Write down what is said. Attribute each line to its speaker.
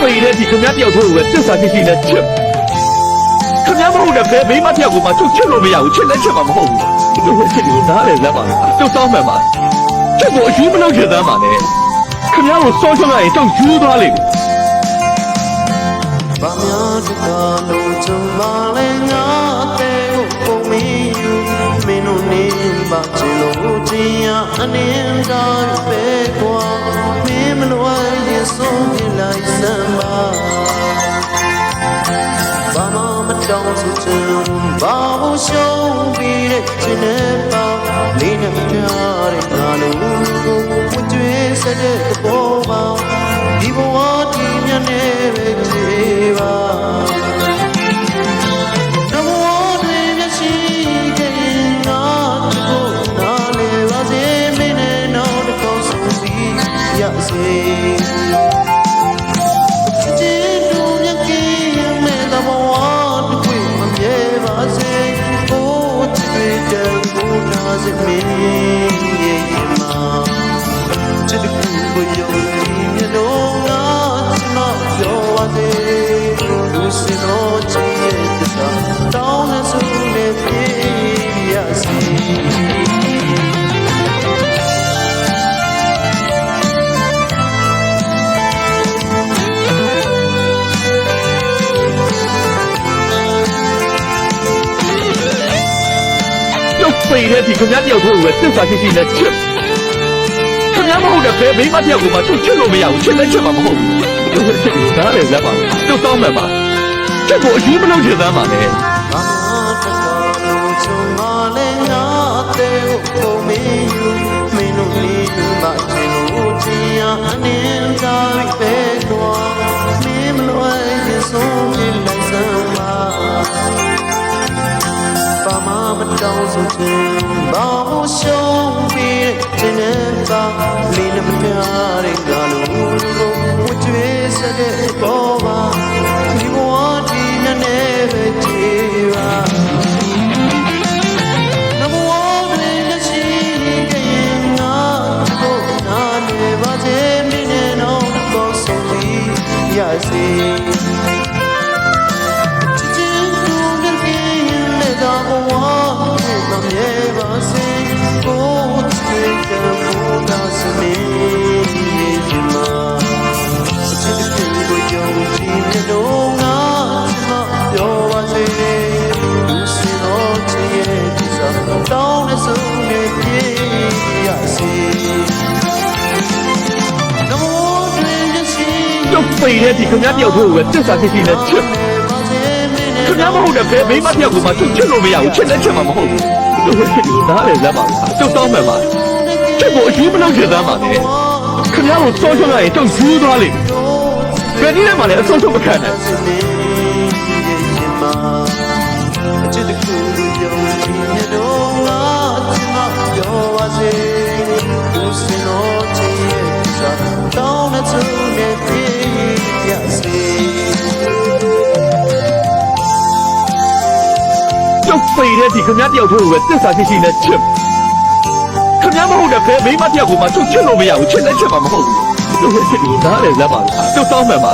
Speaker 1: ပိတဲ့ဒီခင်ဗျားတယောက်တို့ပဲတစ္ဆာရှိရှိနဲ့ချစ်ခင်ဗျားမဟုတ်တဲ့ဘယ်မိမတယောက်ကိုမှချုပ်ချစ်လို့မရဘူးချစ်လည်းချစ်မှာမဟုတ်ဘူးတို့ချစ်လို့နားလည်းလက်ပါတို့တောင်းမှန်ပါချစ်ကိုအယူမလုပ်ချင်သားပါနဲ့ခင်ဗျားကိုစောချလိုက်ရင်တော့ယူသွားလိမ့်မယ်
Speaker 2: ဘာများတကားလုံးချုံပါလဲငါတဲ့ကိုပုံမီယူမင်းတို့နေပါချင်လို့ချင်ရအနေတိုင်းပဲကွာမင်းမလွယ်ရင်ဆုံးပြလိုက်စမ်းပါဘာမှမတောင်းဆိုချင်ဘာလို့ရှုံးပြီးတဲ့ချင်နေပါလေးနဲ့မထားတဲ့ငါတို့ကိုဝကြွေးစတဲ့ဘောပါဒီဘဝဒီမြတ်နဲ့ပဲကြည်ပါနမောတွေမျက်ရှိခဲ့ရင်ငါတို့နားလေပါစေမင်းနဲ့နောက်တစ်ခေါက်ဆုံးစီရစေချစ်တို့မြတ်ကြီးမဲ့သဘောတစ်ခွေမမြဲပါစေဘိုးချစ်တဲ့ဘုရားစိတ်မင်းရဲ့မှာချစ်တဲ့ကိုယုံကြည်မြတ်တော်ငါချမပြောပါစေလူစီတော်ချစ်ရဲ့တစ္ဆာတောင်းနဲ့ဆုနဲ့ပြေရစေ
Speaker 1: ပိတဲ့ဒီခင်ဗျားတယောက်တို့ပဲတစ္ဆာရှိရှိနဲ့ချစ်ခင်ဗျားမဟုတ်တဲ့ဘယ်မိမတယောက်ကိုမှချုပ်ချစ်လို့မရဘူးချစ်လည်းချစ်မှာမဟုတ်ဘူးတို့ချစ်လို့နားလည်းလက်ပါတို့တောင်းမှန်ပါချစ်ကိုအယူမလုပ်ချင်သားပါနဲ့
Speaker 2: ဘာမှတကားလို့ချုံမလဲငါတဲ့ကိုမင်းယူမင်းတို့နေပါချင်လို့ချင်ရအနေတိုင်းပဲကွာမင်းမလွယ်ရင်ဆုံးပြလိုက်စမ်းပါဘာမှမတောင်းဆိုချင်ဘာလို့ရှုံးပြီးချင်နေပါလေးနဲ့မထားတဲ့ငါတို့ကိုဝကြွေးစတဲ့ဘောပါဒီဘဝဒီနဲ့ပဲကြည်ပါနမောတွေလက်ရှိခဲ့ရင်ငါတို့နားနေပါစေမင်းနဲ့တော့ကိုဆုံးပြီးရစေသာဘဝမမြဲပါစေကိုယ်ချစ်တဲ့ဘုရားစနေဒီမှာချစ်တဲ့ကိုယုံကြည်တဲ့တော့ငါမပြောပါစေလူစီတော်ချစ်ရဲ့ဒီစားတောင်းတဲ့ဆုနဲ့ပြေရစေနမောတွေရှိ
Speaker 1: တို့ပိတဲ့ဒီခင်ဗျားတယောက်တို့ပဲတစ္ဆာရှိရှိနဲ့ချစ်ခင်ဗျားမဟုတ်တဲ့ဘယ်မိမတယောက်ကိုမှချုပ်ချစ်လို့မရဘူးချစ်လည်းချစ်မှာမဟုတ်ဘူးတို့ချစ်လို့နားလည်းလက်ပါတို့တောင်းမှန်ပါချစ်ကိုအယူမလုပ်ချင်သားပါနဲ့ခင်ဗျားကိုစောချလိုက်ရင်တော့ယူသွားလိမ့်မယ်ဘယ်နည်းနဲ့မှလည်းအဆုံးဆုံးမခံနဲ့
Speaker 2: ချစ်တဲ့ကိုယုံကြည်နေတော့ငါချမပြောပါစေသူစင်တော်ချစ်ရဲ့စားတောင်းတဲ့သူနဲ့ပြေရစေ
Speaker 1: တို့ပိတဲ့ဒီခင်ဗျားတယောက်တို့ပဲတစ္ဆာရှိရှိနဲ့ချစ်ခင်ဗျားမဟုတ်တဲ့ဘယ်မိမတယောက်ကိုမှချုပ်ချစ်လို့မရဘူးချစ်လည်းချစ်မှာမဟုတ်ဘူးတို့ချစ်လို့နားလည်းလက်ပါတို့တောင်းမှန်ပါ